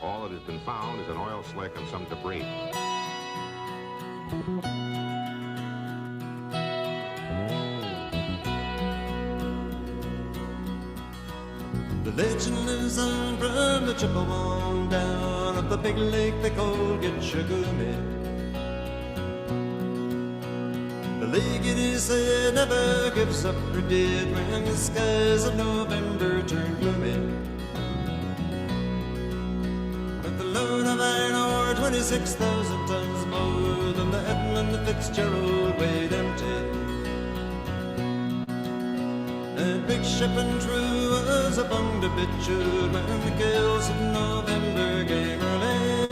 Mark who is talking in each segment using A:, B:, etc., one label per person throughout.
A: All that has been found is an oil slick and some debris.
B: The legend lives on from the Chippewa down of the big lake they call Gitchagumi. The lake, it is said, never gives up her dead when the skies of November turn gloomy. With the load of iron ore, 26,000 tons more than the Edmund Fitzgerald weighed empty. That big ship and true was upon the bitude when the gales of November came early.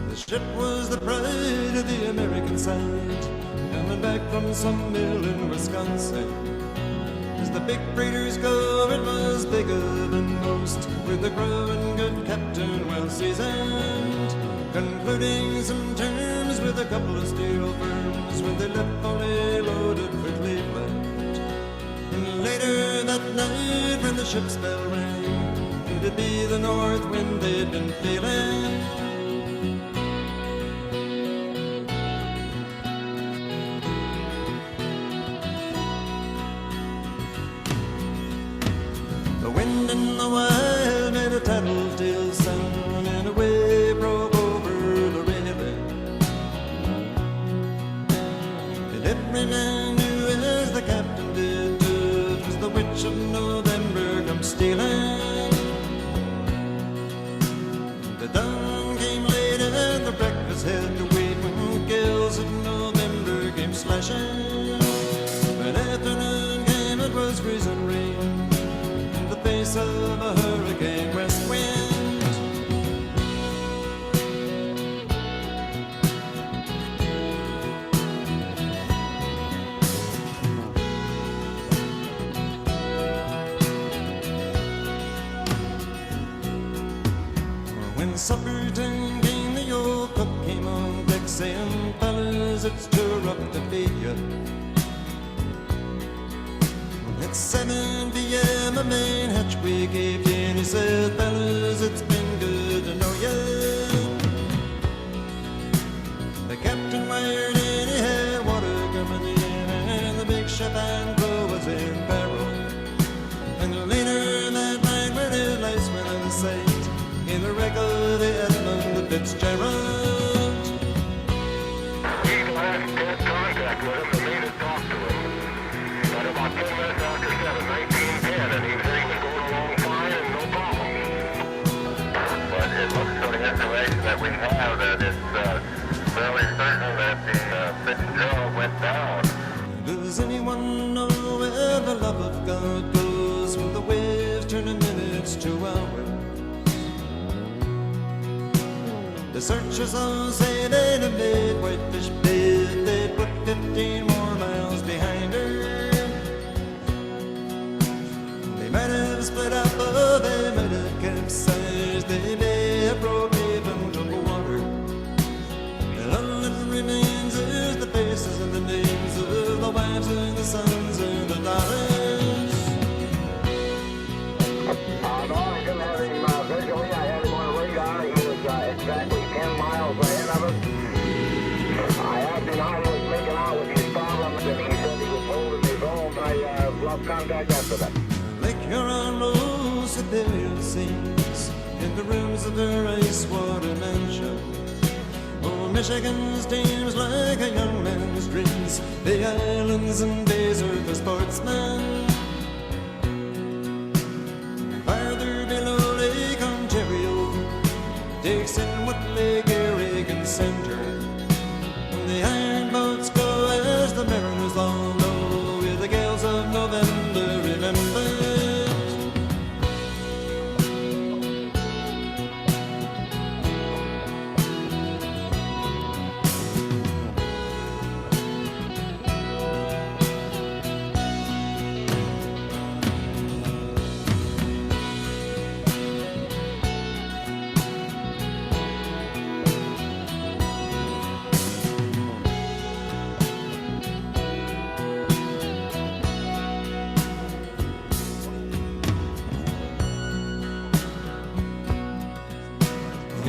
B: The ship was the pride of the American side, coming back from some mill in Wisconsin. As the big freighters go, it was bigger than most, with a growing good captain well seasoned, concluding some terms with a couple of steel firms when they left fully loaded for Cleveland. And later that night when the ship's bell rang, it'd be the north wind they'd been feeling. The wind in the wild made a tattletale sound and a wave broke over the railing. And every man knew, as the captain did too, it was the witch of November come stealing. The dawn came late and the breakfast had to wait when gales of November came slashing. When afternoon came, it was freezing rain, face of a hurricane west wind. When supper time came, the old cook came on deck saying, fellas, it's too rough to feed you. At 7 p.m. a main hatchway gave in. He said, fellas, it's been good to know ya. The captain wired in, he had water coming in, and the big ship and crew was in peril. And later that night when his lights went out of sight, in the wreck of the Edmund Fitzgerald.
C: He's last dead contact with him and made us talk to him. At about 10 minutes after 7, 1910, and he said he was going along fine and no problem. But it looks from the information that we have that it's fairly certain that the Fitzgerald went down.
B: Does anyone know where the love of God goes when the waves turn the minutes to hours? The searchers all say they'd have made Whitefish Bay, they'd put 15 more miles behind her. They might have split up, or they might have capsized, they may have broke even to the water. And all that remains is the faces and the names of the wives and the sons and the daughters.
C: No, I didn't have him visually. I had him on radar. He was exactly 10 miles ahead of us. I asked him how he was making out with these problems, and he said he was holding his own. I lost contact after that.
B: Lake Huron rose Superior scenes in the rooms of her ice-water mansion. Old Michigan steams like a young man's dreams. The islands and bays are the sportsmen. Farther below Lake Ontario takes in what Lake Erie can center. The iron boats go as the mariners all know, with the gales of November remembered.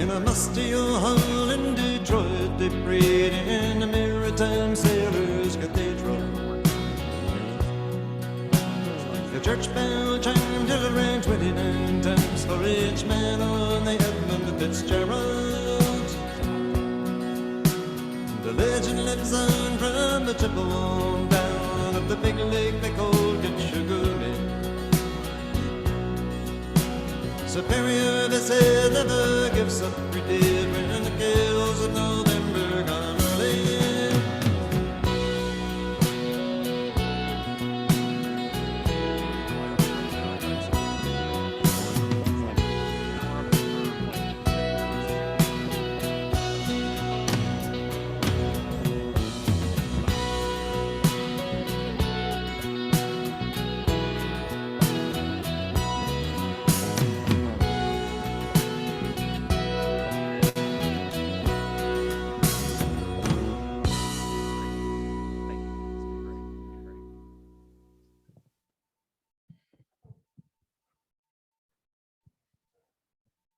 B: In a musty old hall in Detroit, they prayed in the Maritime Sailors Cathedral. The church bell chimed till it rang 29 times for each man on the Edmund Fitzgerald. The legend lives on from the Chippewa down of the big lake they call Gitchagumi. Superior, they said, never gives up every day when the gales of November come early.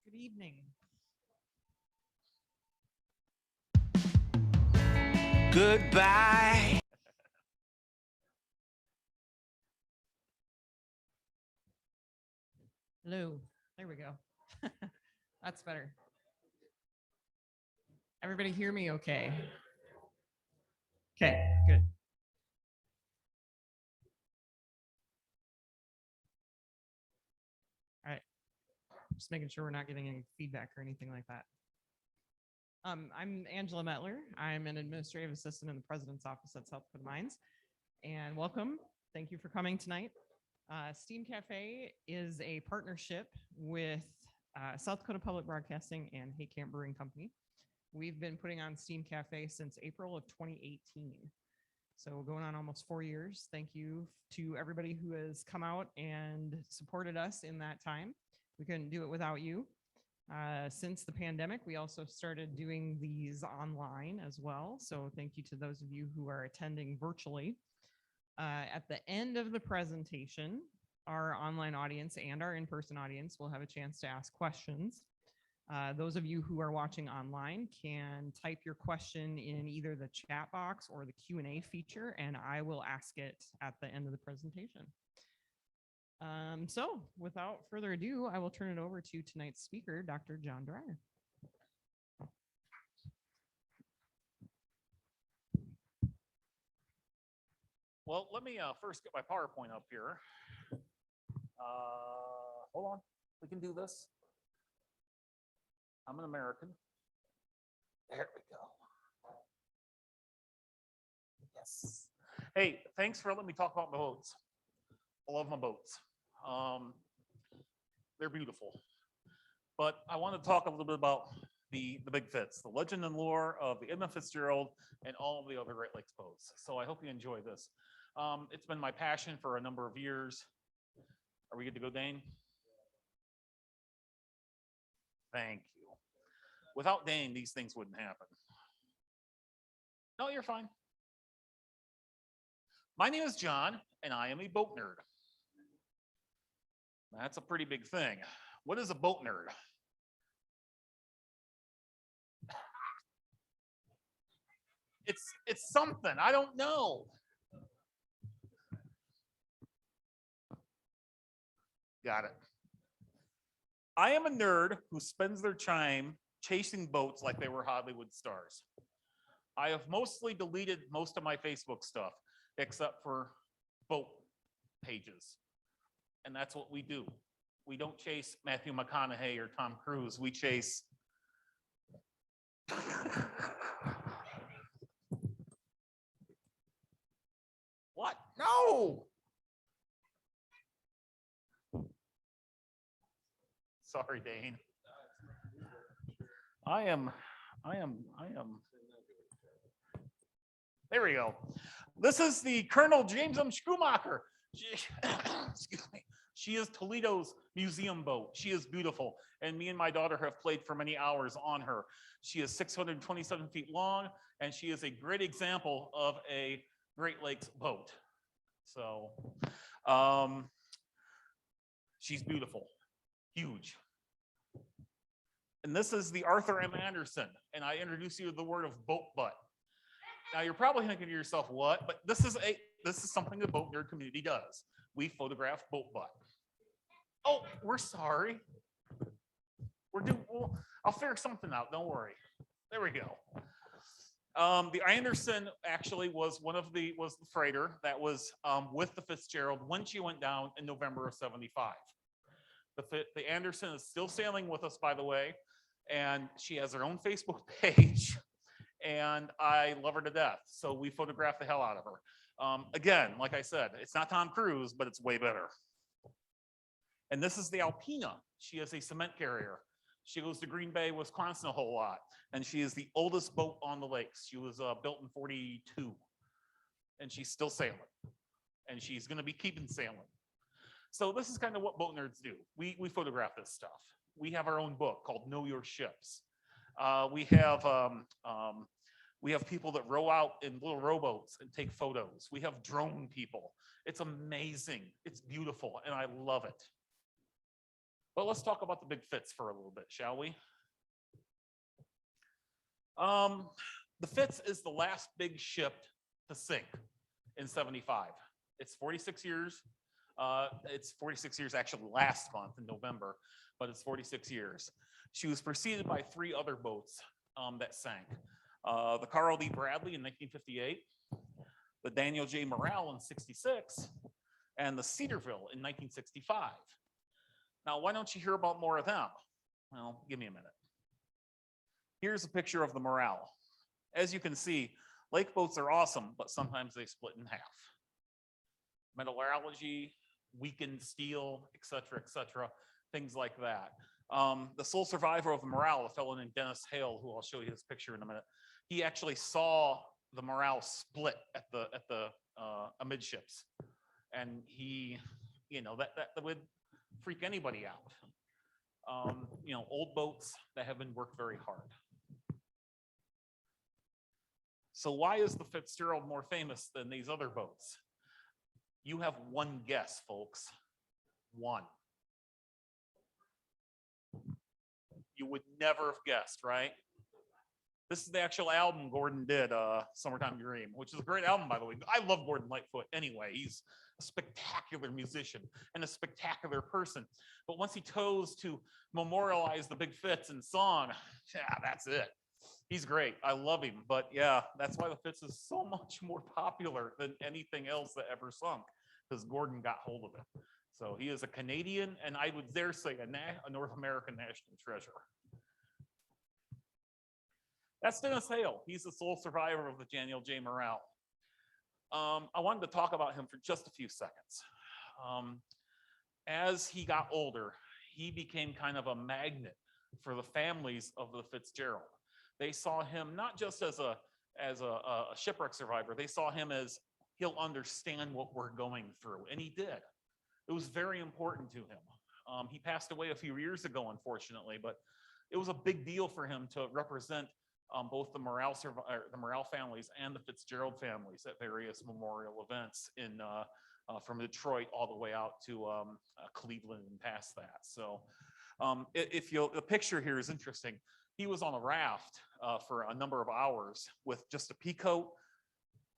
D: Good evening.
E: Goodbye.
D: Hello. There we go. That's better. Everybody hear me okay? Okay, good. All right. Just making sure we're not getting any feedback or anything like that. I'm Angela Metler. I'm an administrative assistant in the president's office at South Dakota Mines. And welcome. Thank you for coming tonight. Steam Cafe is a partnership with South Dakota Public Broadcasting and Hay Camp Brewing Company. We've been putting on Steam Cafe since April of 2018. So going on almost 4 years. Thank you to everybody who has come out and supported us in that time. We couldn't do it without you. Since the pandemic, we also started doing these online as well. So thank you to those of you who are attending virtually. At the end of the presentation, our online audience and our in-person audience will have a chance to ask questions. Those of you who are watching online can type your question in either the chat box or the Q&A feature, and I will ask it at the end of the presentation. So without further ado, I will turn it over to tonight's speaker, Dr. John Dreyer.
F: Well, let me first get my PowerPoint up here. Hold on, we can do this. I'm an American. There we go. Yes. Hey, thanks for letting me talk about my boats. I love my boats. They're beautiful. But I want to talk a little bit about the Big Fitz, the legend and lore of the Edmund Fitzgerald and all of the other Great Lakes boats. So I hope you enjoy this. It's been my passion for a number of years. Are we good to go, Dane? Thank you. Without Dane, these things wouldn't happen. No, you're fine. My name is John, and I am a boat nerd. That's a pretty big thing. What is a boat nerd? It's something. I don't know. Got it. I am a nerd who spends their time chasing boats like they were Hollywood stars. I have mostly deleted most of my Facebook stuff, except for boat pages. And that's what we do. We don't chase Matthew McConaughey or Tom Cruise. We chase what? No. Sorry, Dane. I am. There we go. This is the Colonel James M. Schumacher. Excuse me. She is Toledo's museum boat. She is beautiful. And me and my daughter have played for many hours on her. She is 627 feet long, and she is a great example of a Great Lakes boat. So she's beautiful, huge. And this is the Arthur M. Anderson. And I introduce you to the word of boat butt. Now you're probably thinking to yourself, what? But this is something the boat nerd community does. We photograph boat butt. Oh, we're sorry. I'll figure something out. Don't worry. There we go. The Anderson actually was the freighter that was with the Fitzgerald when she went down in November of '75. The Anderson is still sailing with us, by the way, and she has her own Facebook page, and I love her to death. So we photographed the hell out of her. Again, like I said, it's not Tom Cruise, but it's way better. And this is the Alpina. She is a cement carrier. She goes to Green Bay, Wisconsin a whole lot. And she is the oldest boat on the lakes. She was built in '42. And she's still sailing. And she's going to be keeping sailing. So this is kind of what boat nerds do. We photograph this stuff. We have our own book called Know Your Ships. We have people that row out in little rowboats and take photos. We have drone people. It's amazing. It's beautiful. And I love it. But let's talk about the big Fitz for a little bit, shall we? The Fitz is the last big ship to sink in '75. It's 46 years. It's 46 years actually last month in November, but it's 46 years. She was preceded by 3 other boats that sank. The Carl D. Bradley in 1958, the Daniel J. Morale in '66, and the Cedarville in 1965. Now, why don't you hear about more of them? Well, give me a minute. Here's a picture of the Morale. As you can see, lake boats are awesome, but sometimes they split in half. Metallurgy, weakened steel, et cetera, things like that. The sole survivor of the Morale, a fellow named Dennis Hale, who I'll show you his picture in a minute, he actually saw the Morale split at the amidships. And he, that would freak anybody out. Old boats that have been worked very hard. So why is the Fitzgerald more famous than these other boats? You have one guess, folks. One. You would never have guessed, right? This is the actual album Gordon did, Summertime Dream, which is a great album, by the way. I love Gordon Lightfoot anyway. He's a spectacular musician and a spectacular person. But once he chose to memorialize the big Fitz in song, yeah, that's it. He's great. I love him. But yeah, that's why the Fitz is so much more popular than anything else that ever sunk, because Gordon got hold of it. So he is a Canadian, and I would dare say a North American national treasure. That's Dennis Hale. He's the sole survivor of the Daniel J. Morale. I wanted to talk about him for just a few seconds. As he got older, he became kind of a magnet for the families of the Fitzgerald. They saw him not just as a shipwreck survivor. They saw him as he'll understand what we're going through, and he did. It was very important to him. He passed away a few years ago, unfortunately, but it was a big deal for him to represent both the Morale families and the Fitzgerald families at various memorial events from Detroit all the way out to Cleveland and past that. So the picture here is interesting. He was on a raft for a number of hours with just a pea coat,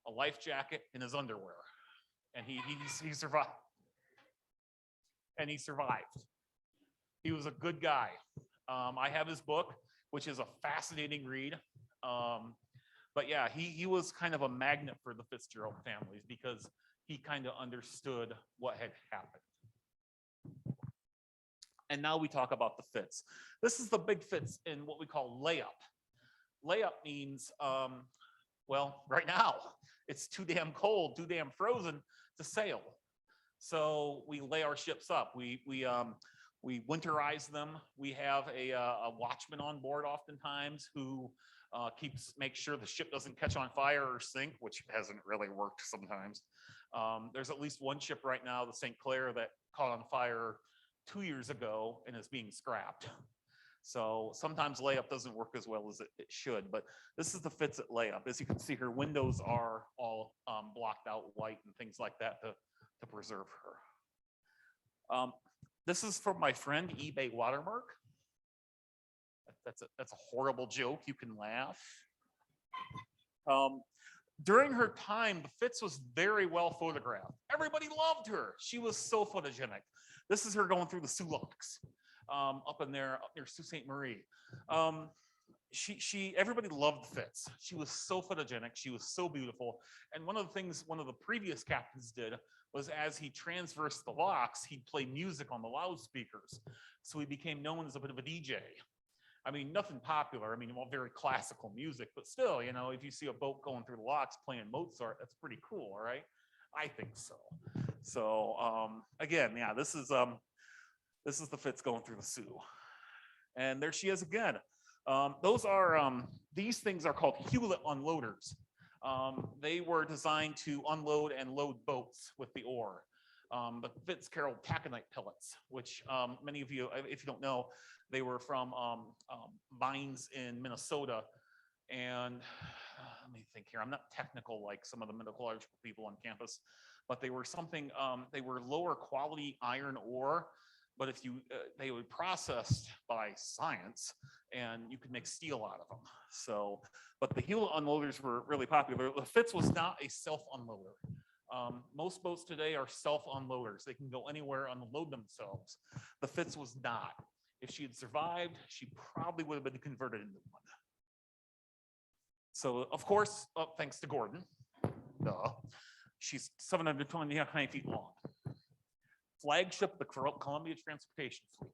F: a life jacket, and his underwear, and he survived. And he survived. He was a good guy. I have his book, which is a fascinating read. But yeah, he was kind of a magnet for the Fitzgerald families because he kind of understood what had happened. And now we talk about the Fitz. This is the big Fitz in what we call layup. Layup means, well, right now, it's too damn cold, too damn frozen to sail. So we lay our ships up. We winterize them. We have a watchman on board oftentimes who makes sure the ship doesn't catch on fire or sink, which hasn't really worked sometimes. There's at least one ship right now, the St. Clair, that caught on fire 2 years ago and is being scrapped. So sometimes layup doesn't work as well as it should, but this is the Fitz at layup. As you can see, her windows are all blocked out white and things like that to preserve her. This is from my friend eBay Watermark. That's a horrible joke. You can laugh. During her time, the Fitz was very well photographed. Everybody loved her. She was so photogenic. This is her going through the Sulaks up near Sault Ste. Marie. Everybody loved the Fitz. She was so photogenic. She was so beautiful. And one of the things one of the previous captains did was, as he transversed the locks, he'd play music on the loudspeakers. So he became known as a bit of a DJ. I mean, nothing popular. I mean, well, very classical music, but still, you know, if you see a boat going through the locks playing Mozart, that's pretty cool, all right? I think so. So again, yeah, this is the Fitz going through the Sioux. And there she is again. These things are called Hewlett unloaders. They were designed to unload and load boats with the ore. The Fitzgerald taconite pellets, which many of you, if you don't know, they were from mines in Minnesota. And let me think here, I'm not technical like some of the metallurgical people on campus, but they were something, they were lower quality iron ore, but if you, they were processed by science and you could make steel out of them. So, but the Hewlett unloaders were really popular. The Fitz was not a self-unloader. Most boats today are self-unloaders. They can go anywhere, unload themselves. The Fitz was not. If she had survived, she probably would have been converted into one. So, of course, thanks to Gordon, she's 729 feet long. Flagship of the Columbia Transportation Fleet.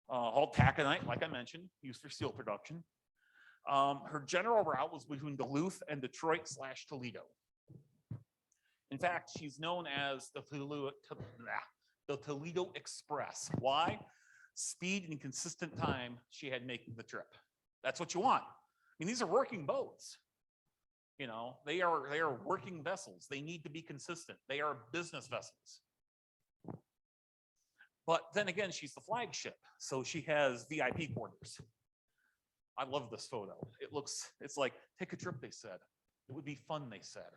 F: Hauled taconite, like I mentioned, used for steel production. Her general route was between Duluth and Detroit/Toledo. In fact, she's known as the Toledo Express. Why? Speed and consistent time she had making the trip. That's what you want. I mean, these are working boats. You know, they are working vessels. They need to be consistent. They are business vessels. But then again, she's the flagship, so she has VIP quarters. I love this photo. It's like, take a trip, they said. It would be fun, they said.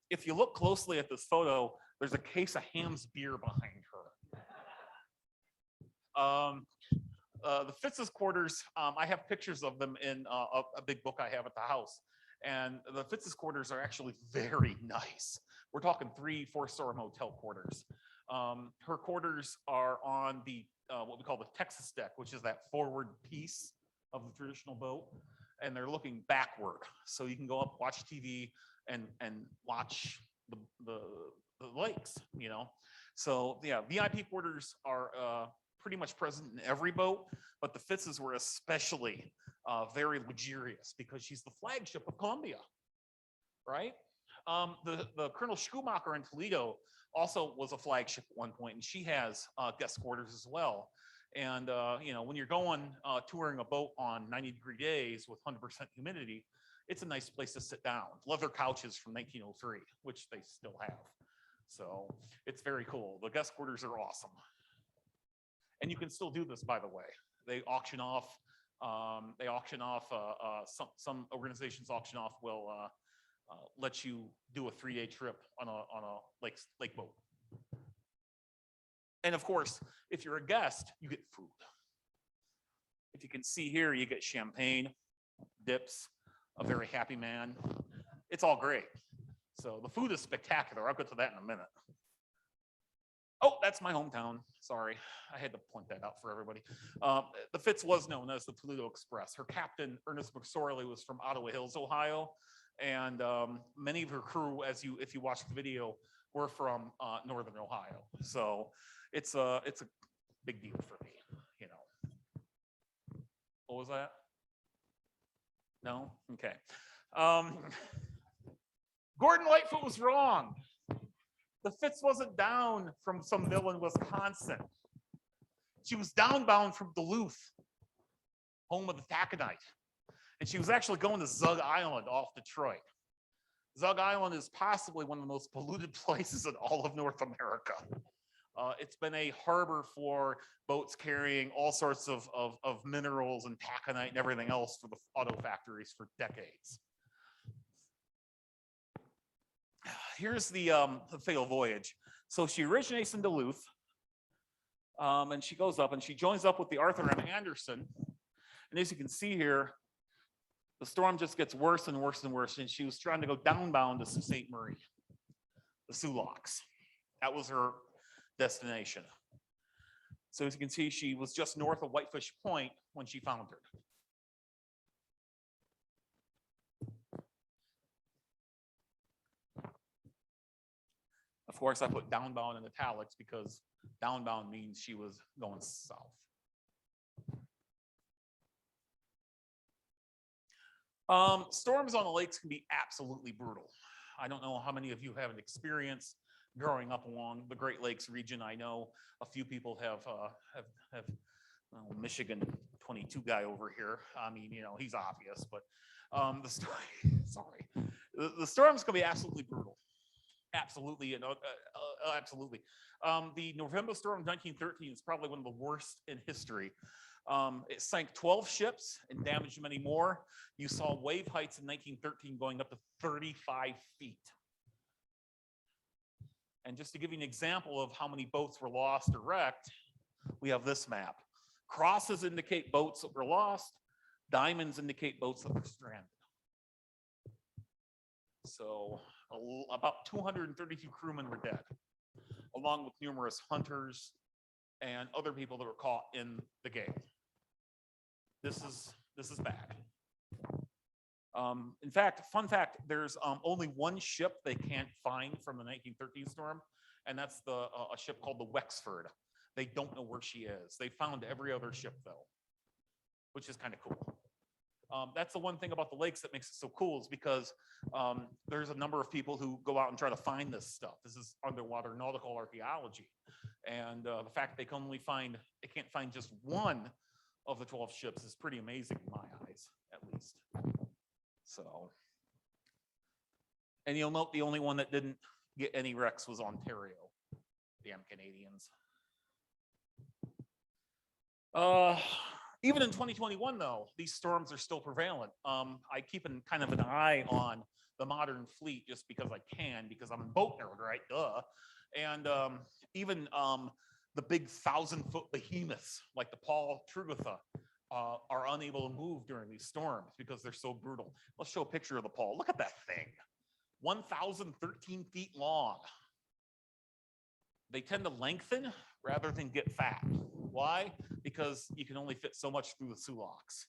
F: If you look closely at this photo, there's a case of Ham's beer behind her. The Fitz's quarters, I have pictures of them in a big book I have at the house. And the Fitz's quarters are actually very nice. We're talking 3-4-star motel quarters. Her quarters are on the what we call the Texas deck, which is that forward piece of the traditional boat, and they're looking backward. So you can go up, watch TV, and watch the lakes, you know. So yeah, VIP quarters are pretty much present in every boat, but the Fitz's were especially very luxurious because she's the flagship of Columbia, right? The Colonel Schumacher in Toledo also was a flagship at one point, and she has guest quarters as well. And you know, when you're going touring a boat on 90-degree days with 100% humidity, it's a nice place to sit down. Leather couches from 1903, which they still have. So it's very cool. The guest quarters are awesome. And you can still do this, by the way. They auction off. Some organizations auction off will let you do a 3-day trip on a lake boat. And of course, if you're a guest, you get food. If you can see here, you get champagne, dips, a very happy man. It's all great. So the food is spectacular. I'll get to that in a minute. Oh, that's my hometown. Sorry, I had to point that out for everybody. The Fitz was known as the Toledo Express. Her captain, Ernest McSorley, was from Ottawa Hills, Ohio, and many of her crew, if you watch the video, were from Northern Ohio. So it's a big deal for me, you know. What was that? No? Okay. Gordon Lightfoot was wrong. The Fitz wasn't down from some mill in Wisconsin. She was downbound from Duluth, home of the taconite. And she was actually going to Zug Island off Detroit. Zug Island is possibly one of the most polluted places in all of North America. It's been a harbor for boats carrying all sorts of minerals and taconite and everything else for the auto factories for decades. Here's the fatal voyage. So she originates in Duluth. And she goes up and she joins up with the Arthur M. Anderson. And as you can see here, the storm just gets worse and worse and worse. And she was trying to go downbound to Sault Ste. Marie, the Sioux Locks. That was her destination. So as you can see, she was just north of Whitefish Point when she foundered. Of course, I put downbound in italics because downbound means she was going south. Storms on the lakes can be absolutely brutal. I don't know how many of you have an experience growing up along the Great Lakes region. I know a few people have Michigan 22 guy over here. I mean, you know, he's obvious, but the storms can be absolutely brutal. Absolutely, absolutely. The November storm of 1913 is probably one of the worst in history. It sank 12 ships and damaged many more. You saw wave heights in 1913 going up to 35 feet. And just to give you an example of how many boats were lost or wrecked, we have this map. Crosses indicate boats that were lost. Diamonds indicate boats that were stranded. So about 232 crewmen were dead, along with numerous hunters and other people that were caught in the gale. This is bad. In fact, fun fact, there's only one ship they can't find from the 1913 storm, and that's a ship called the Wexford. They don't know where she is. They found every other ship though, which is kind of cool. That's the one thing about the lakes that makes it so cool, is because there's a number of people who go out and try to find this stuff. This is underwater nautical archaeology. And the fact they can can't find just one of the 12 ships is pretty amazing in my eyes, at least. So, and you'll note the only one that didn't get any wrecks was Ontario. Damn Canadians. Even in 2021, though, these storms are still prevalent. I keep kind of an eye on the modern fleet just because I can, because I'm a boat nerd, right? Duh. And even the big 1,000-foot behemoths like the Paul Trugatha are unable to move during these storms because they're so brutal. Let's show a picture of the Paul. Look at that thing. 1,013 feet long. They tend to lengthen rather than get fat. Why? Because you can only fit so much through the Sioux Locks.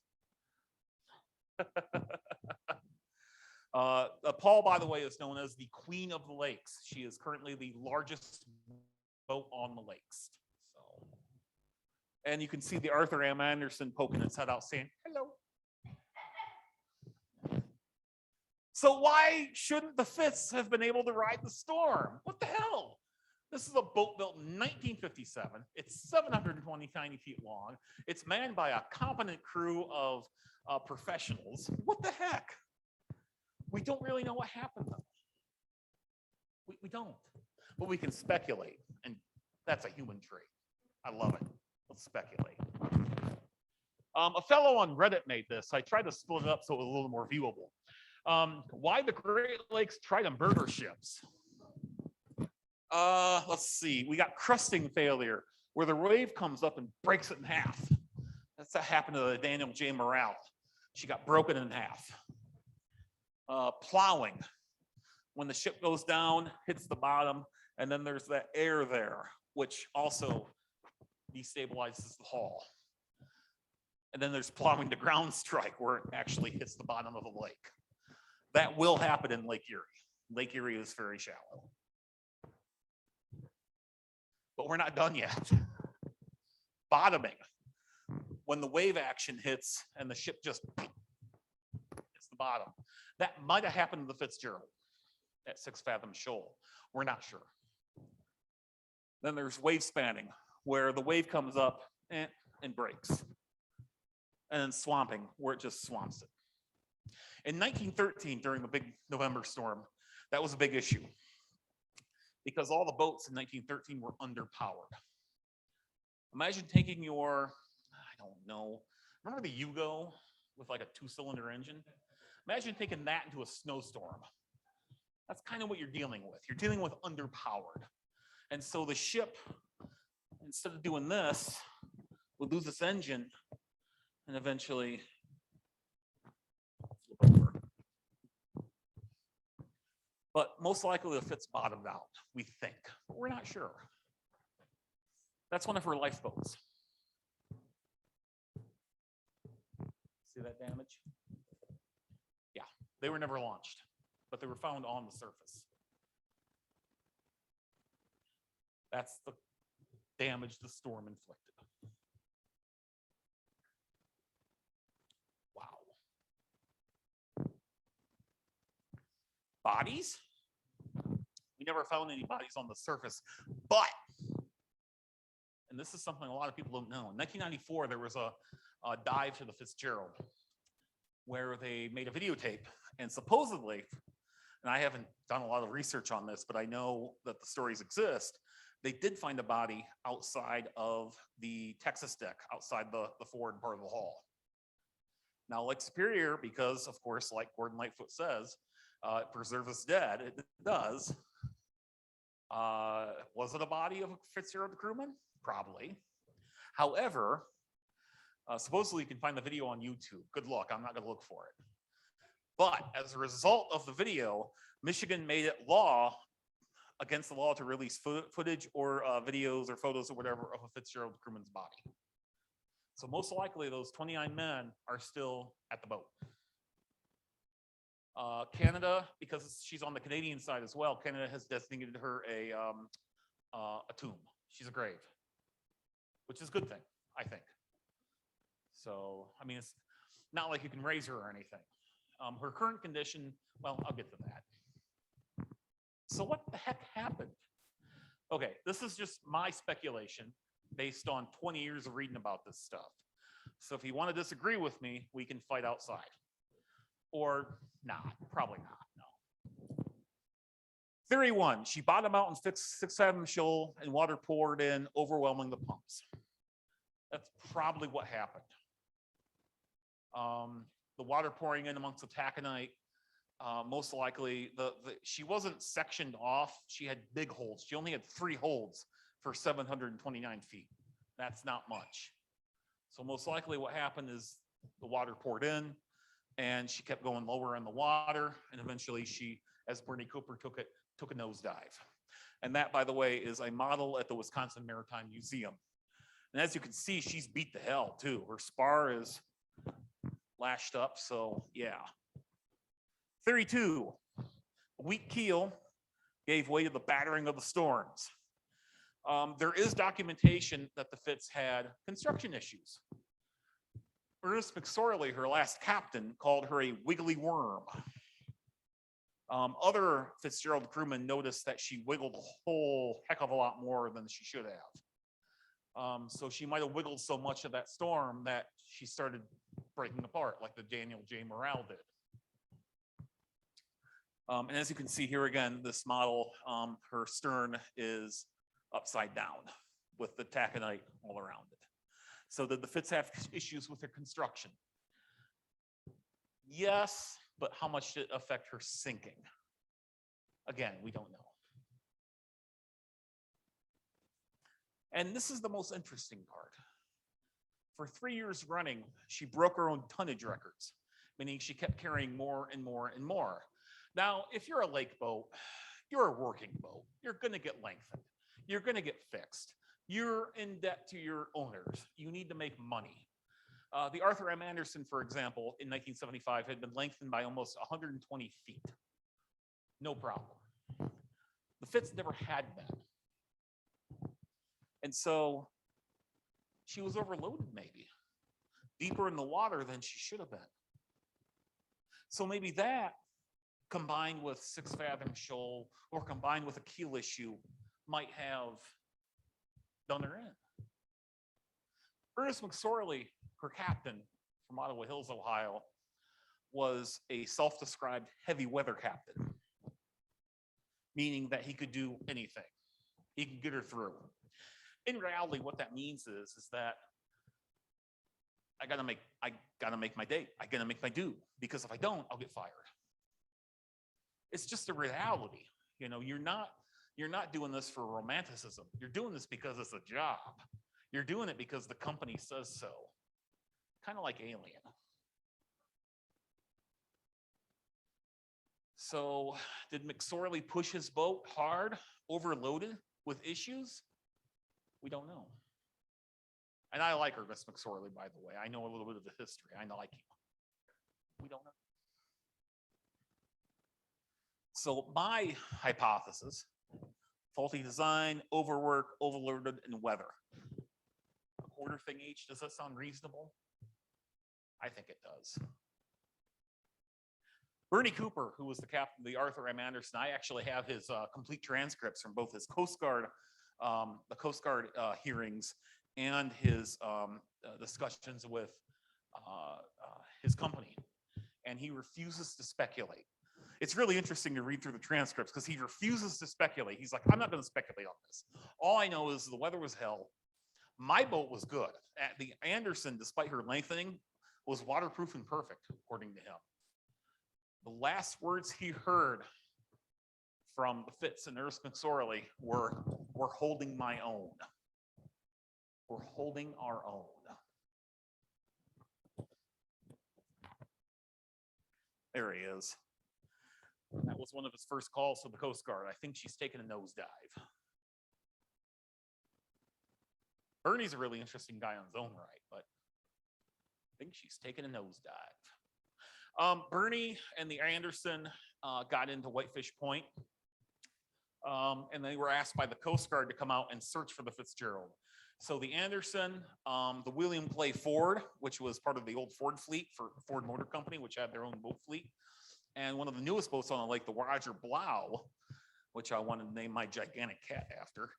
F: Paul, by the way, is known as the Queen of the Lakes. She is currently the largest boat on the lakes. So, and you can see the Arthur M. Anderson poking its head out saying, hello. So why shouldn't the Fitz have been able to ride the storm? What the hell? This is a boat built in 1957. It's 720 feet long. It's manned by a competent crew of professionals. What the heck? We don't really know what happened, though. We don't. But we can speculate, and that's a human trait. I love it. Let's speculate. A fellow on Reddit made this. I tried to split it up so it was a little more viewable. Why the Great Lakes try to murder ships? Let's see. We got crusting failure, where the wave comes up and breaks it in half. That's what happened to the Daniel J. Morale. She got broken in half. Plowing. When the ship goes down, hits the bottom, and then there's that air there, which also destabilizes the hull. And then there's plowing to ground strike, where it actually hits the bottom of the lake. That will happen in Lake Erie. Lake Erie is very shallow. But we're not done yet. Bottoming. When the wave action hits and the ship just hits the bottom. That might have happened to the Fitzgerald at 6 Fathom Shoal. We're not sure. Then there's wave spanning, where the wave comes up and breaks. And then swamping, where it just swamps it. In 1913, during the big November storm, that was a big issue, because all the boats in 1913 were underpowered. Imagine taking your, I don't know, remember the Yugo with like a 2-cylinder engine? Imagine taking that into a snowstorm. That's kind of what you're dealing with. You're dealing with underpowered. And so the ship, instead of doing this, we'll lose this engine and eventually flip over. But most likely the Fitz bottomed out, we think, but we're not sure. That's one of her lifeboats. See that damage? Yeah, they were never launched, but they were found on the surface. That's the damage the storm inflicted. Wow. Bodies? We never found any bodies on the surface, but, and this is something a lot of people don't know, in 1994, there was a dive to the Fitzgerald where they made a videotape, and supposedly, and I haven't done a lot of research on this, but I know that the stories exist, they did find a body outside of the Texas deck, outside the forward part of the hull. Now, Lake Superior, because of course, like Gordon Lightfoot says, it preserves us dead, it does. Was it a body of a Fitzgerald crewman? Probably. However, supposedly you can find the video on YouTube. Good luck, I'm not gonna look for it. But as a result of the video, Michigan made it against the law to release footage or videos or photos or whatever of a Fitzgerald crewman's body. So most likely those 29 men are still at the boat. Canada, because she's on the Canadian side as well, Canada has designated her a tomb. She's a grave, which is a good thing, I think. So, I mean, it's not like you can raise her or anything. Her current condition, well, I'll get to that. So what the heck happened? Okay, this is just my speculation based on 20 years of reading about this stuff. So if you want to disagree with me, we can fight outside. Or not, probably not, no. Theory 1, she bottomed out in 6th Avenue Shoal and water poured in, overwhelming the pumps. That's probably what happened. The water pouring in amongst the taconite, most likely, she wasn't sectioned off. She had big holds. She only had 3 holds for 729 feet. That's not much. So most likely what happened is the water poured in and she kept going lower in the water. And eventually she, as Bernie Cooper took a nosedive. And that, by the way, is a model at the Wisconsin Maritime Museum. And as you can see, she's beat to hell too. Her spar is lashed up, so yeah. Theory 2, a weak keel gave way to the battering of the storms. There is documentation that the Fitz had construction issues. Ernest McSorley, her last captain, called her a wiggly worm. Other Fitzgerald crewmen noticed that she wiggled a whole heck of a lot more than she should have. So she might have wiggled so much of that storm that she started breaking apart like the Daniel J. Morale did. And as you can see here again, this model, her stern is upside down with the taconite all around it. So did the Fitz have issues with her construction? Yes, but how much did it affect her sinking? Again, we don't know. And this is the most interesting part. For 3 years running, she broke her own tonnage records, meaning she kept carrying more and more and more. Now, if you're a lake boat, you're a working boat. You're going to get lengthened. You're going to get fixed. You're in debt to your owners. You need to make money. The Arthur M. Anderson, for example, in 1975 had been lengthened by almost 120 feet. No problem. The Fitz never had that. And so she was overloaded maybe, deeper in the water than she should have been. So maybe that combined with 6 Fathom Shoal or combined with a keel issue might have done her in. Ernest McSorley, her captain from Ottawa Hills, Ohio, was a self-described heavy weather captain, meaning that he could do anything. He could get her through. In reality, what that means is that I gotta make my date. I gotta make my due, because if I don't, I'll get fired. It's just a reality. You know, you're you're not doing this for romanticism. You're doing this because it's a job. You're doing it because the company says so. Kind of like Alien. So did McSorley push his boat hard, overloaded with issues? We don't know. And I like her, Miss McSorley, by the way. I know a little bit of the history. I like him. We don't know. So my hypothesis, faulty design, overwork, overloaded, and weather. A quarter thing each, does that sound reasonable? I think it does. Bernie Cooper, who was the captain of the Arthur M. Anderson, I actually have his complete transcripts from both his Coast Guard, hearings and his discussions with his company. And he refuses to speculate. It's really interesting to read through the transcripts because he refuses to speculate. He's like, I'm not going to speculate on this. All I know is the weather was hell. My boat was good. The Anderson, despite her lengthening, was waterproof and perfect, according to him. The last words he heard from the Fitz and Nurse McSorley were, "We're holding my own. We're holding our own." There he is. That was one of his first calls to the Coast Guard. I think she's taken a nosedive. Bernie's a really interesting guy on his own right, but I think she's taken a nosedive. Bernie and the Anderson got into Whitefish Point, and they were asked by the Coast Guard to come out and search for the Fitzgerald. So the Anderson, the William Clay Ford, which was part of the old Ford fleet for Ford Motor Company, which had their own boat fleet, and one of the newest boats on the lake, the Roger Blau, which I wanted to name my gigantic cat after,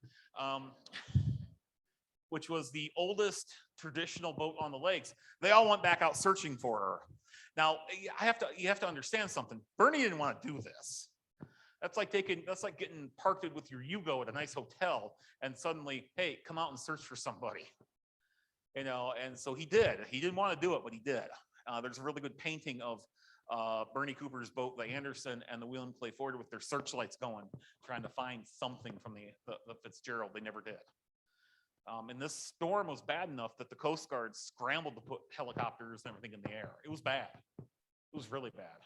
F: which was the oldest traditional boat on the lakes. They all went back out searching for her. Now, you have to understand something. Bernie didn't want to do this. That's like getting parked with your Yugo at a nice hotel and suddenly, hey, come out and search for somebody. You know, and so he did. He didn't want to do it, but he did. There's a really good painting of Bernie Cooper's boat, the Anderson, and the William Clay Ford with their searchlights going, trying to find something from the Fitzgerald. They never did. And this storm was bad enough that the Coast Guard scrambled to put helicopters and everything in the air. It was bad. It was really bad.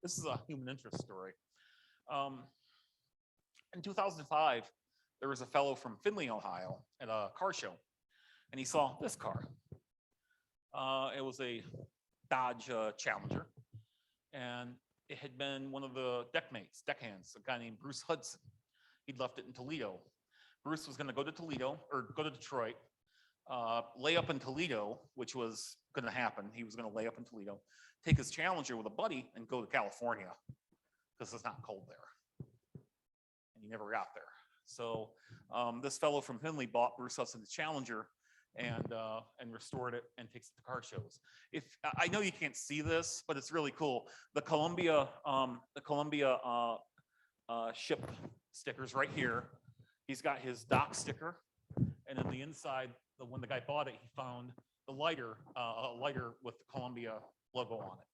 F: This is a human interest story. In 2005, there was a fellow from Findlay, Ohio, at a car show, and he saw this car. It was a Dodge Challenger, and it had been one of the deckhands, a guy named Bruce Hudson. He'd left it in Toledo. Bruce was going to go to Toledo, or go to Detroit, lay up in Toledo, which was going to happen. He was going to lay up in Toledo, take his Challenger with a buddy, and go to California because it's not cold there. And he never got there. So this fellow from Findlay bought Bruce Hudson's Challenger and restored it and takes it to car shows. If I know you can't see this, but it's really cool. The Columbia ship stickers right here. He's got his dock sticker, and in the inside, when the guy bought it, he found the lighter, a lighter with the Columbia logo on it.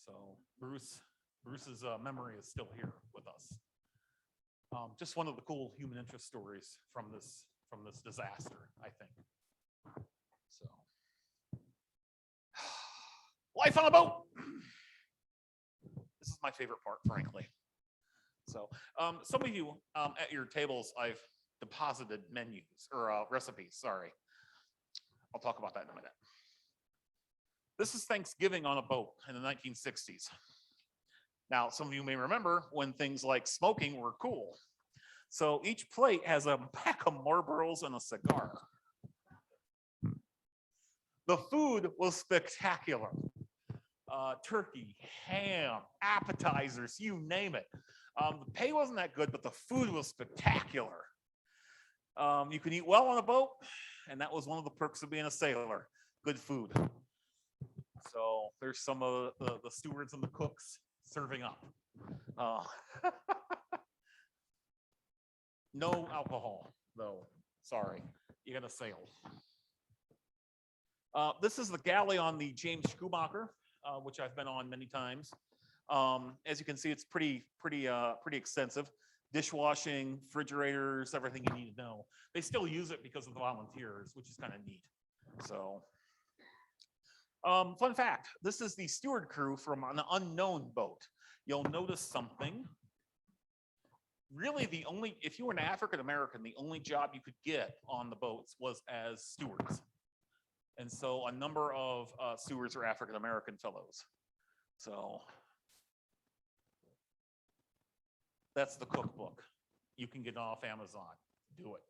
F: So Bruce's memory is still here with us. Just one of the cool human interest stories from this disaster, I think. So, life on a boat. This is my favorite part, frankly. So, some of you at your tables, I've deposited menus or recipes. Sorry, I'll talk about that in a minute. This is Thanksgiving on a boat in the 1960s. Now, some of you may remember when things like smoking were cool. So each plate has a pack of Marlboros and a cigar. The food was spectacular. Turkey, ham, appetizers, you name it. The pay wasn't that good, but the food was spectacular. You can eat well on a boat, and that was one of the perks of being a sailor, good food. So there's some of the stewards and the cooks serving up. No alcohol, though. Sorry, you gotta sail. This is the galley on the James Schumacher, which I've been on many times. As you can see, it's pretty extensive. Dishwashing, refrigerators, everything you need to know. They still use it because of the volunteers, which is kind of neat. So, fun fact, this is the steward crew from an unknown boat. You'll notice something. Really, if you were an African American, the only job you could get on the boats was as stewards. And so a number of stewards are African American fellows. So that's the cookbook. You can get it off Amazon. Do it.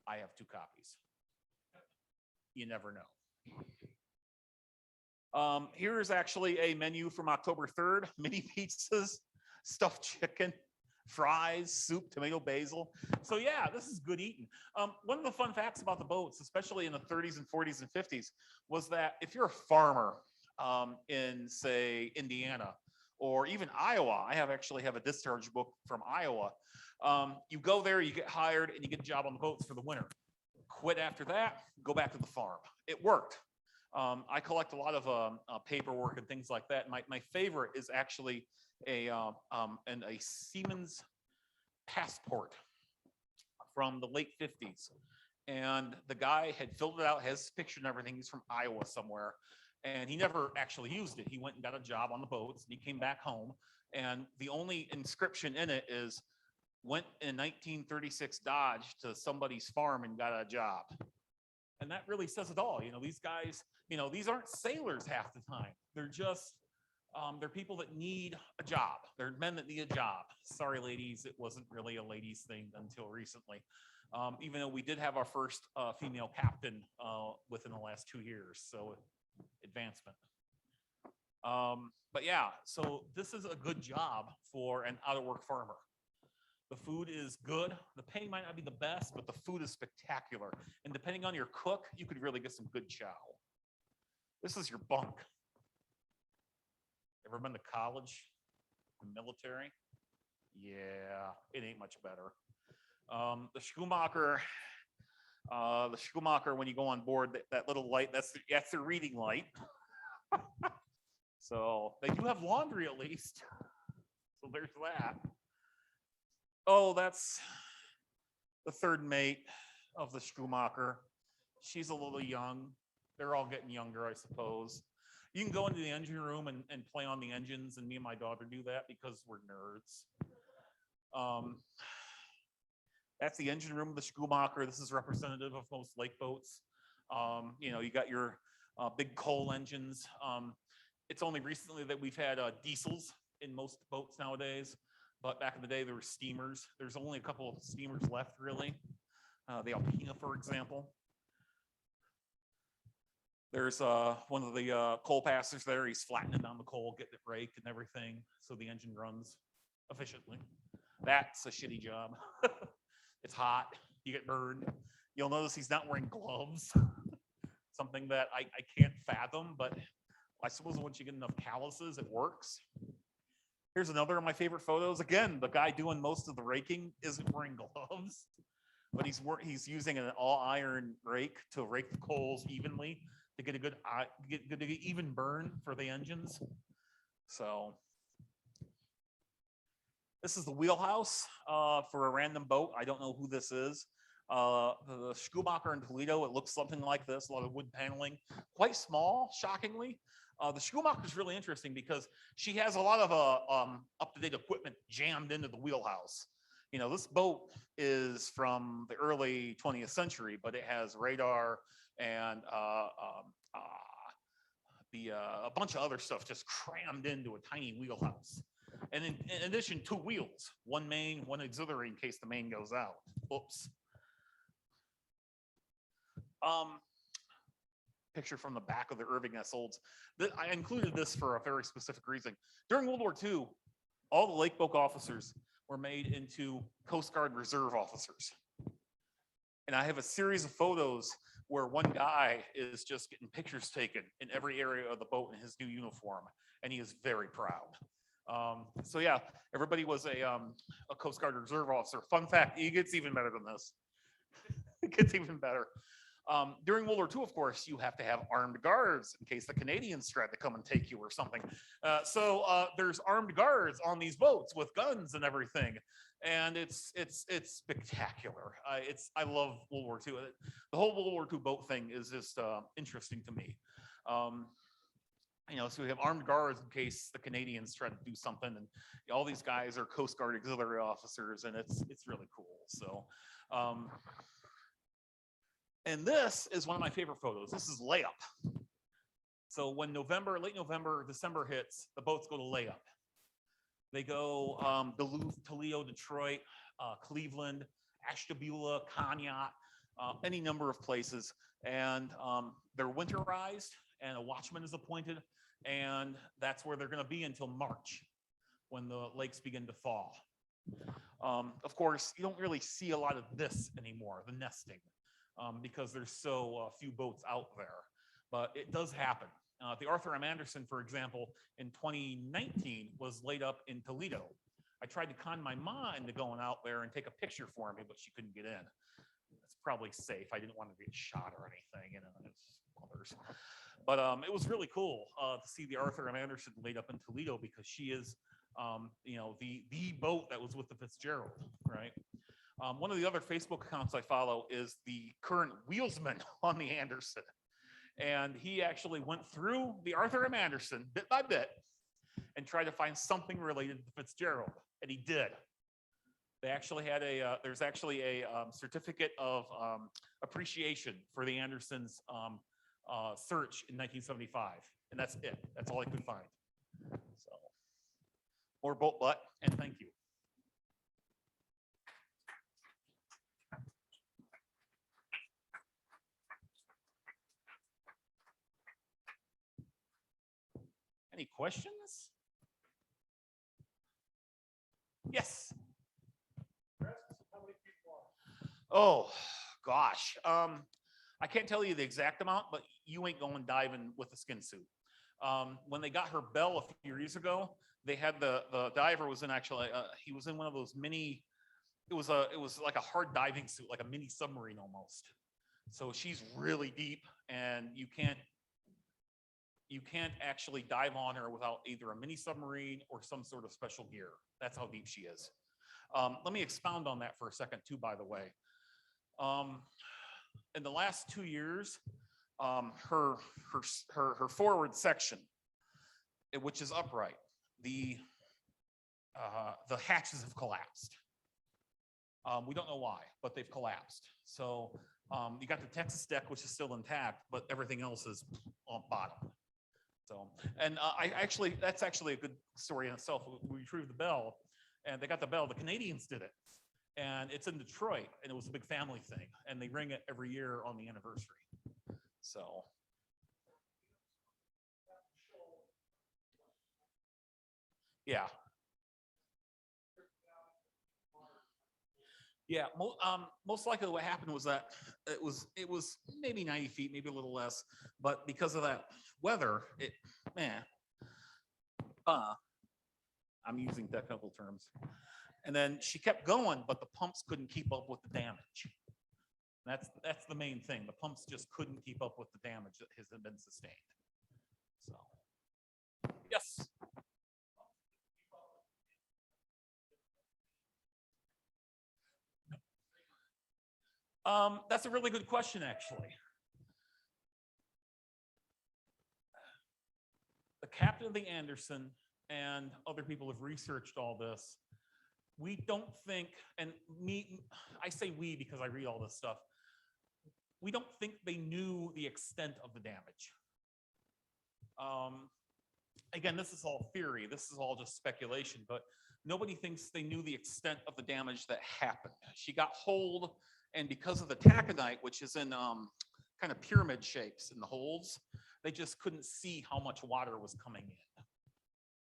F: I have 2 copies. You never know. Here is actually a menu from October 3rd. Mini pizzas, stuffed chicken, fries, soup, tomato, basil. So yeah, this is good eating. One of the fun facts about the boats, especially in the 30s and 40s and 50s, was that if you're a farmer in, say, Indiana, or even Iowa, I actually have a discharge book from Iowa. You go there, you get hired, and you get a job on the boats for the winter. Quit after that, go back to the farm. It worked. I collect a lot of paperwork and things like that. My favorite is actually a seaman's passport from the late 50s. And the guy had filled it out, has his picture and everything. He's from Iowa somewhere. And he never actually used it. He went and got a job on the boats, and he came back home. And the only inscription in it is, went in 1936 Dodge to somebody's farm and got a job. And that really says it all. These guys, these aren't sailors half the time. They're just, they're people that need a job. They're men that need a job. Sorry, ladies, it wasn't really a ladies thing until recently. Even though we did have our first female captain within the last 2 years. So advancement. But yeah, so this is a good job for an out-of-work farmer. The food is good. The pay might not be the best, but the food is spectacular. And depending on your cook, you could really get some good chow. This is your bunk. Ever been to college? The military? Yeah, it ain't much better. The Schumacher, when you go on board, that little light, that's the reading light. So they do have laundry at least. So there's that. Oh, that's the third mate of the Schumacher. She's a little young. They're all getting younger, I suppose. You can go into the engine room and play on the engines, and me and my daughter do that because we're nerds. That's the engine room of the Schumacher. This is representative of most lake boats. You got your big coal engines. It's only recently that we've had diesels in most boats nowadays. But back in the day, there were steamers. There's only a couple of steamers left, really. The Alpina, for example. There's one of the coal passers there. He's flattening down the coal, getting it raked and everything, so the engine runs efficiently. That's a shitty job. It's hot. You get burned. You'll notice he's not wearing gloves. Something that I can't fathom, but I suppose once you get enough calluses, it works. Here's another of my favorite photos. Again, the guy doing most of the raking isn't wearing gloves, but he's using an all-iron rake to rake the coals evenly to get a good even burn for the engines. So this is the wheelhouse for a random boat. I don't know who this is. The Schumacher in Toledo, it looks something like this, a lot of wood paneling, quite small, shockingly. The Schumacher is really interesting because she has a lot of up-to-date equipment jammed into the wheelhouse. This boat is from the early 20th century, but it has radar and a bunch of other stuff just crammed into a tiny wheelhouse. And in addition, 2 wheels, one main, one auxiliary in case the main goes out. Oops. Picture from the back of the Irving S. Olds. I included this for a very specific reason. During World War II, all the lake boat officers were made into Coast Guard Reserve officers. And I have a series of photos where one guy is just getting pictures taken in every area of the boat in his new uniform, and he is very proud. So yeah, everybody was a Coast Guard Reserve officer. Fun fact, it gets even better than this. It gets even better. During World War II, of course, you have to have armed guards in case the Canadians tried to come and take you or something. So there's armed guards on these boats with guns and everything. And it's spectacular. I love World War II. The whole World War II boat thing is just interesting to me. So we have armed guards in case the Canadians try to do something, and all these guys are Coast Guard auxiliary officers, and it's really cool. So, and this is one of my favorite photos. This is layup. So when late November, December hits, the boats go to layup. They go Duluth, Toledo, Detroit, Cleveland, Ashtabula, Conneaut, any number of places, and they're winterized, and a watchman is appointed. And that's where they're going to be until March, when the lakes begin to thaw. Of course, you don't really see a lot of this anymore, the nesting, because there's so few boats out there. But it does happen. The Arthur M. Anderson, for example, in 2019 was laid up in Toledo. I tried to con my mom into going out there and take a picture for me, but she couldn't get in. It's probably safe. I didn't want to get shot or anything, it's others. But it was really cool to see the Arthur M. Anderson laid up in Toledo, because she is, the boat that was with the Fitzgerald, right? One of the other Facebook accounts I follow is the current wheelsman on the Anderson. And he actually went through the Arthur M. Anderson bit by bit and tried to find something related to the Fitzgerald, and he did. They actually had there's actually a certificate of appreciation for the Anderson's search in 1975, and that's it. That's all I could find. So, more boat butt, and thank you. Any questions? Yes. Oh gosh. I can't tell you the exact amount, but you ain't going diving with a skin suit. When they got her bell a few years ago, they had the diver was in actually he was in one of those mini. It was like a hard diving suit, like a mini submarine almost. So she's really deep, and you can't actually dive on her without either a mini submarine or some sort of special gear. That's how deep she is. Let me expound on that for a second too, by the way. In the last 2 years, her forward section, which is upright, the hatches have collapsed. We don't know why, but they've collapsed. So you got the Texas deck, which is still intact, but everything else is on bottom. So, and that's actually a good story in itself. We retrieved the bell, and they got the bell. The Canadians did it, and it's in Detroit, and it was a big family thing, and they ring it every year on the anniversary. So, yeah. Yeah, most likely what happened was that it was maybe 90 feet, maybe a little less, but because of that weather, I'm using technical terms. And then she kept going, but the pumps couldn't keep up with the damage. That's the main thing. The pumps just couldn't keep up with the damage that has been sustained. So, yes. That's a really good question, actually. The captain of the Anderson and other people have researched all this. We don't think, and I say we because I read all this stuff. We don't think they knew the extent of the damage. Again, this is all theory. This is all just speculation, but nobody thinks they knew the extent of the damage that happened. She got holed, and because of the taconite, which is in kind of pyramid shapes in the holes, they just couldn't see how much water was coming in.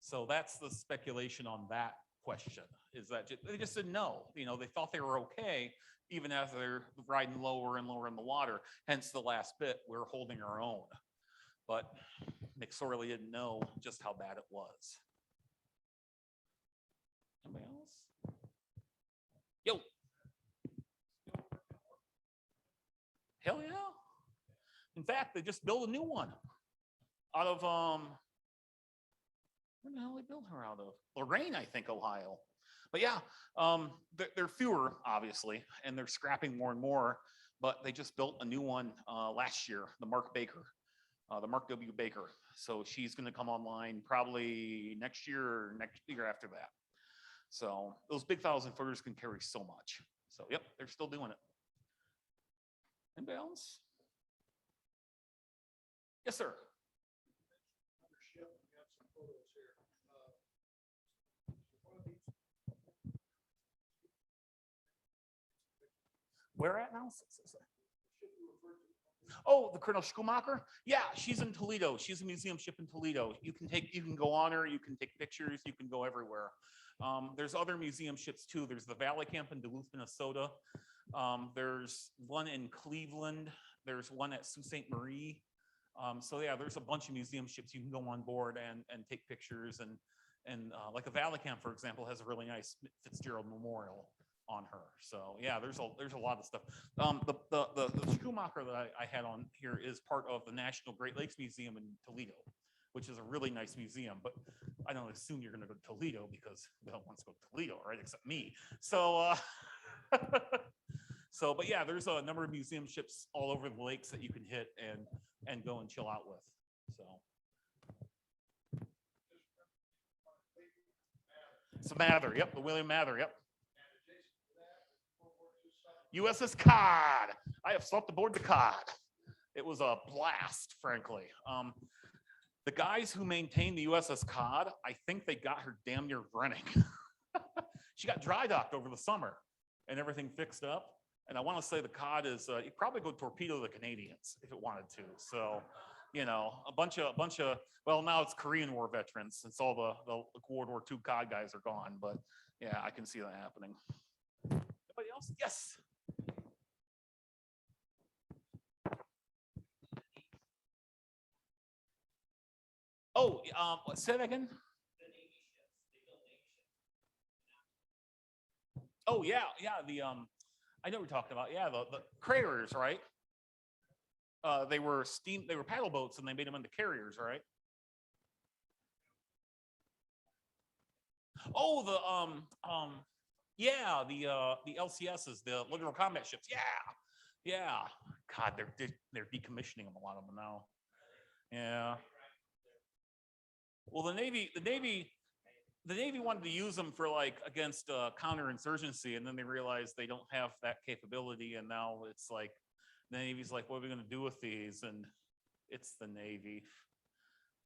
F: So that's the speculation on that question, is that they just didn't know. You know, they thought they were okay, even as they're riding lower and lower in the water. Hence the last bit, we're holding our own. But McSorley didn't know just how bad it was. Anybody else? Yo. Hell yeah. In fact, they just built a new one out of where the hell they built her out of? Lorraine, I think, Ohio. But yeah, they're fewer, obviously, and they're scrapping more and more. But they just built a new one last year, the Mark W. Baker. So she's going to come online probably next year or next year after that. So those big 1,000-footers can carry so much. So yep, they're still doing it. Anybody else? Yes, sir. Where at now? Oh, the Colonel Schumacher? Yeah, she's in Toledo. She's a museum ship in Toledo. You can go on her, you can take pictures, you can go everywhere. There's other museum ships too. There's the Valley Camp in Duluth, Minnesota. There's one in Cleveland. There's one at Sault Ste. Marie. So yeah, there's a bunch of museum ships you can go on board and take pictures and like the Valley Camp, for example, has a really nice Fitzgerald memorial on her. So yeah, there's a lot of stuff. The Schumacher that I had on here is part of the National Great Lakes Museum in Toledo, which is a really nice museum. But I don't assume you're going to go to Toledo because no one wants to go to Toledo, right? Except me. So but yeah, there's a number of museum ships all over the lakes that you can hit and go and chill out with. So it's a Mather. Yep, the William Mather. Yep. USS Cod. I have slept aboard the Cod. It was a blast, frankly. The guys who maintained the USS Cod, I think they got her damn near running. She got dry docked over the summer and everything fixed up. And I want to say the Cod is, you probably go torpedo the Canadians if it wanted to. So, you know, a bunch of, well, now it's Korean War veterans since all the World War II Cod guys are gone. But yeah, I can see that happening. Anybody else? Yes. Oh, say that again. Oh yeah, the I know what we're talking about. Yeah, the carriers, right? They were paddle boats and they made them into carriers, right? Oh, yeah, the LCSs, the littoral combat ships. Yeah. God, they're decommissioning them, a lot of them now. Yeah. Well, the Navy wanted to use them for like against counterinsurgency, and then they realized they don't have that capability, and now it's like the Navy's like, what are we going to do with these? And it's the Navy.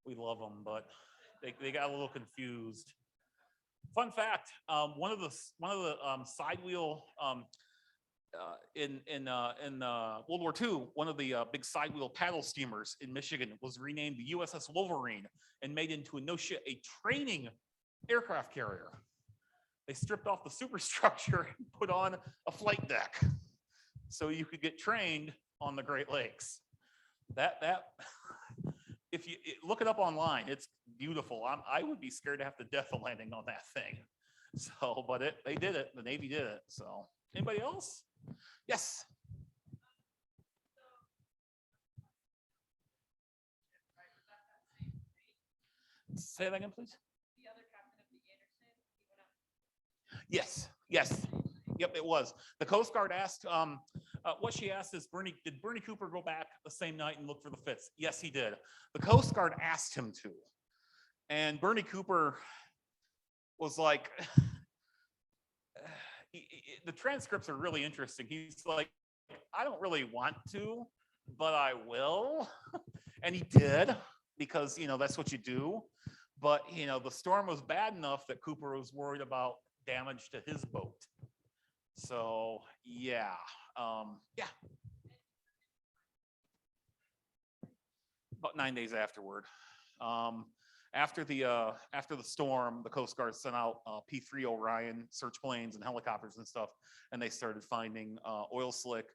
F: We love them, but they got a little confused. Fun fact: one of the side wheel in World War II, one of the big side wheel paddle steamers in Michigan was renamed the USS Wolverine and made into a training aircraft carrier. They stripped off the superstructure and put on a flight deck so you could get trained on the Great Lakes. That if you look it up online, it's beautiful. I would be scared to have to death a landing on that thing. So, but they did it. The Navy did it. So, anybody else? Yes. Say that again, please. The other captain of the Anderson, he went out. Yes. Yep, it was. The Coast Guard asked, what she asked is, did Bernie Cooper go back the same night and look for the Fitz? Yes, he did. The Coast Guard asked him to. And Bernie Cooper was like, the transcripts are really interesting. He's like, I don't really want to, but I will. And he did, because, that's what you do. But, the storm was bad enough that Cooper was worried about damage to his boat. So, yeah. About 9 days afterward. After the storm, the Coast Guard sent out P3 Orion search planes and helicopters and stuff, and they started finding oil slick,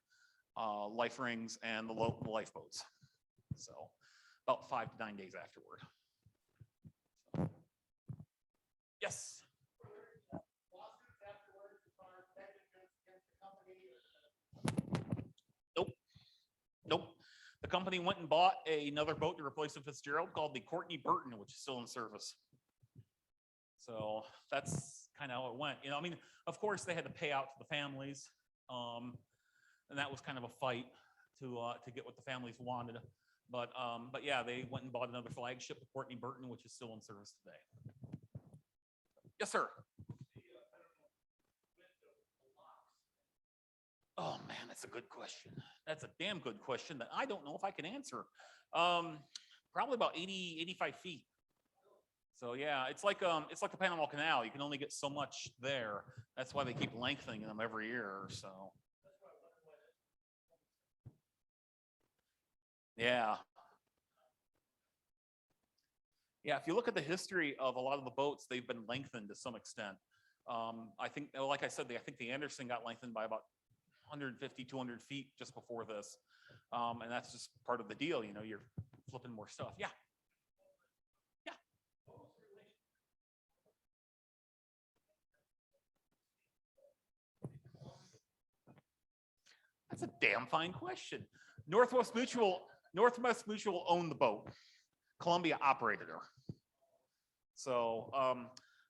F: life rings, and the lifeboats. So about 5 to 9 days afterward. So. Yes. Nope. The company went and bought another boat to replace the Fitzgerald called the Courtney Burton, which is still in service. So that's kind of how it went. You know, I mean, of course they had to pay out to the families, and that was kind of a fight to get what the families wanted. But yeah, they went and bought another flagship, the Courtney Burton, which is still in service today. Yes, sir. Oh man, that's a good question. That's a damn good question that I don't know if I can answer. Probably about 80, 85 feet. So yeah, it's like the Panama Canal. You can only get so much there. That's why they keep lengthening them every year or so. Yeah. Yeah, if you look at the history of a lot of the boats, they've been lengthened to some extent. I think, like I said, I think the Anderson got lengthened by about 150, 200 feet just before this. And that's just part of the deal. You know, you're flipping more stuff. Yeah. Yeah. That's a damn fine question. Northwest Mutual owned the boat. Columbia operated her. So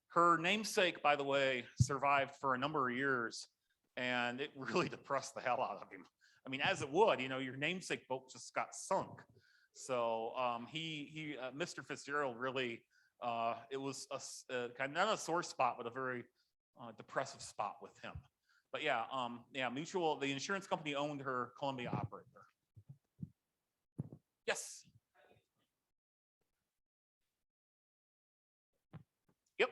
F: her namesake, by the way, survived for a number of years, and it really depressed the hell out of him. I mean, as it would, you know, your namesake boat just got sunk. So Mr. Fitzgerald really, it was a kind of not a sore spot, but a very depressive spot with him. But yeah, the insurance company owned her, Columbia operated her. Yes. Yep.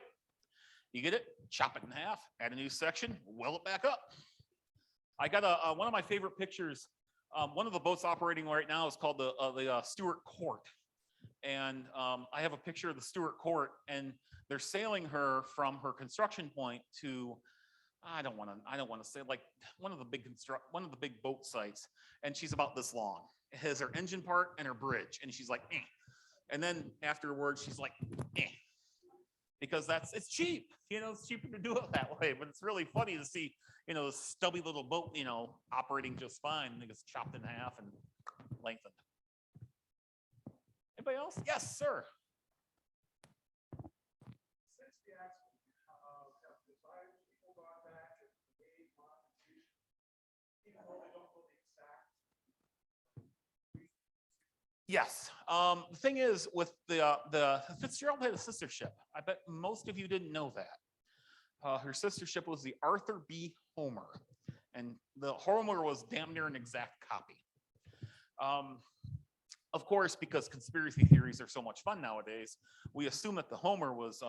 F: You get it, chop it in half, add a new section, weld it back up. I got one of my favorite pictures. One of the boats operating right now is called the Stewart Court. And I have a picture of the Stewart Court, and they're sailing her from her construction point to, I don't want to say, like one of the big boat sites, and she's about this long. It has her engine part and her bridge, and she's like, eh. And then afterwards, she's like, eh. Because it's cheap, you know, it's cheaper to do it that way. But it's really funny to see, you know, this stubby little boat, you know, operating just fine, and it gets chopped in half and lengthened. Anybody else? Yes, sir.
E: Since the accident, have designers people gone back and made modifications, even though they don't know the exact?
F: Yes. The thing is, with the Fitzgerald had a sister ship. I bet most of you didn't know that. Her sister ship was the Arthur B. Homer, and the Homer was damn near an exact copy. Of course, because conspiracy theories are so much fun nowadays, we assume that the Homer was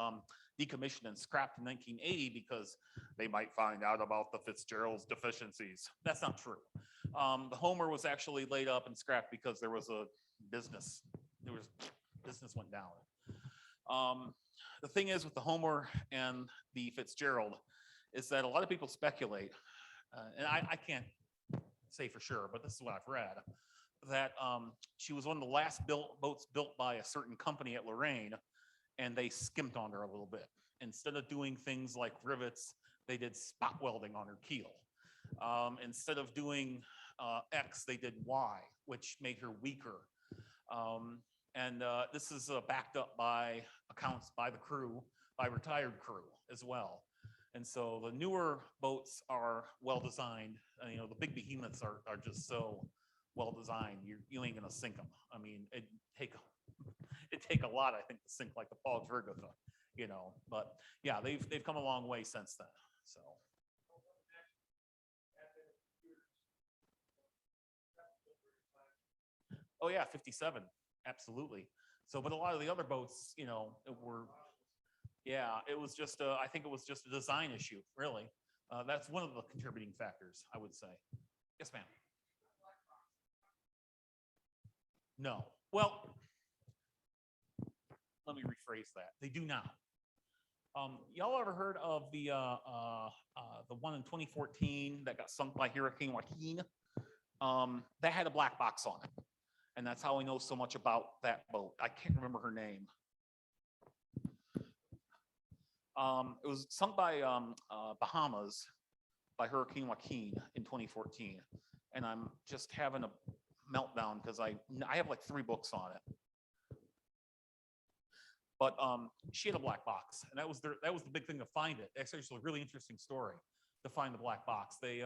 F: decommissioned and scrapped in 1980 because they might find out about the Fitzgerald's deficiencies. That's not true. The Homer was actually laid up and scrapped because there was a business went down. The thing is with the Homer and the Fitzgerald is that a lot of people speculate, and I can't say for sure, but this is what I've read, that she was one of the last boats built by a certain company at Lorraine, and they skimped on her a little bit. Instead of doing things like rivets, they did spot welding on her keel. Instead of doing X, they did Y, which made her weaker. This is backed up by accounts by the crew, by retired crew as well. And so the newer boats are well designed. You know, the big behemoths are just so well designed. You ain't gonna sink them. I mean, it'd take a lot, I think, to sink like the Paul Drigotha, you know. But yeah, they've come a long way since then. So. Oh yeah, 57, absolutely. So, but a lot of the other boats, you know, were, yeah, it was just, I think it was just a design issue, really. That's one of the contributing factors, I would say. Yes, ma'am. No. Well, let me rephrase that. They do not. Y'all ever heard of the one in 2014 that got sunk by Hurricane Joaquin? That had a black box on it. And that's how I know so much about that boat. I can't remember her name. It was sunk by Bahamas by Hurricane Joaquin in 2014. And I'm just having a meltdown because I have like 3 books on it. But she had a black box, and that was the big thing to find it. It's actually a really interesting story to find the black box. They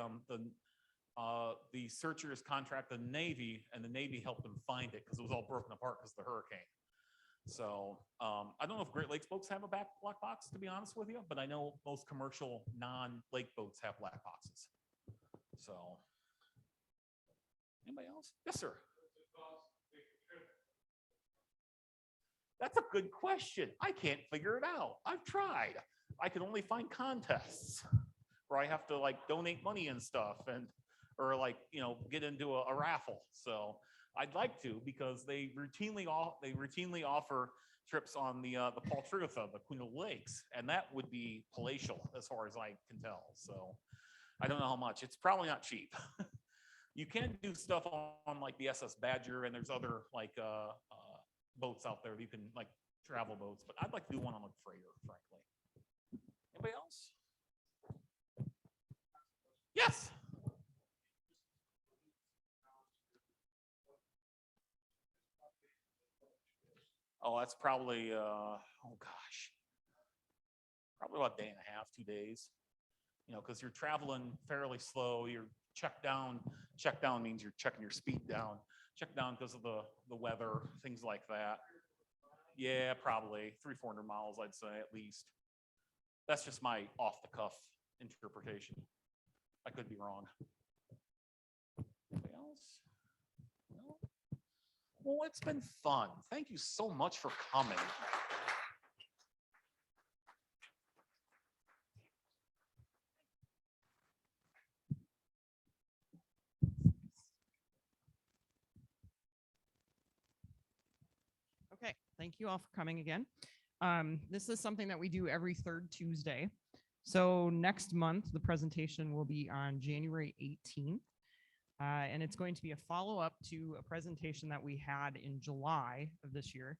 F: the searchers contracted the Navy, and the Navy helped them find it because it was all broken apart because of the hurricane. So I don't know if Great Lakes boats have a black box, to be honest with you, but I know most commercial non-lake boats have black boxes. So anybody else? Yes, sir. That's a good question. I can't figure it out. I've tried. I can only find contests where I have to like donate money and stuff, and or like, you know, get into a raffle. So I'd like to, because they routinely offer trips on the Paul Trigatha, the Queen of the Lakes, and that would be palatial as far as I can tell. So I don't know how much. It's probably not cheap. You can do stuff on like the SS Badger, and there's other like boats out there that you can like travel boats, but I'd like to do one on a freighter, frankly. Anybody else? Yes. Oh, that's probably oh gosh, probably about a day and a half, 2 days. You know, because you're traveling fairly slow. You're checked down. Check down means you're checking your speed down. Check down because of the weather, things like that. Yeah, probably 300-400 miles, I'd say at least. That's just my off-the-cuff interpretation. I could be wrong. Anybody else? No? Well, it's been fun. Thank you so much for coming.
D: Okay, thank you all for coming again. This is something that we do every 3rd Tuesday. So next month, the presentation will be on January 18th. And it's going to be a follow-up to a presentation that we had in July of this year.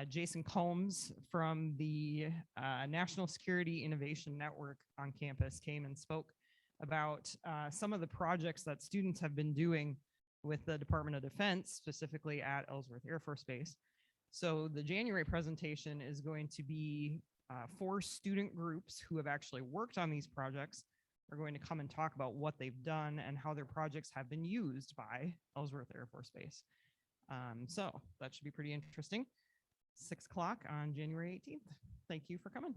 D: Jason Combs from the National Security Innovation Network on campus came and spoke about some of the projects that students have been doing with the Department of Defense, specifically at Ellsworth Air Force Base. So the January presentation is going to be 4 student groups who have actually worked on these projects are going to come and talk about what they've done and how their projects have been used by Ellsworth Air Force Base. So that should be pretty interesting. 6 o'clock on January 18th. Thank you for coming.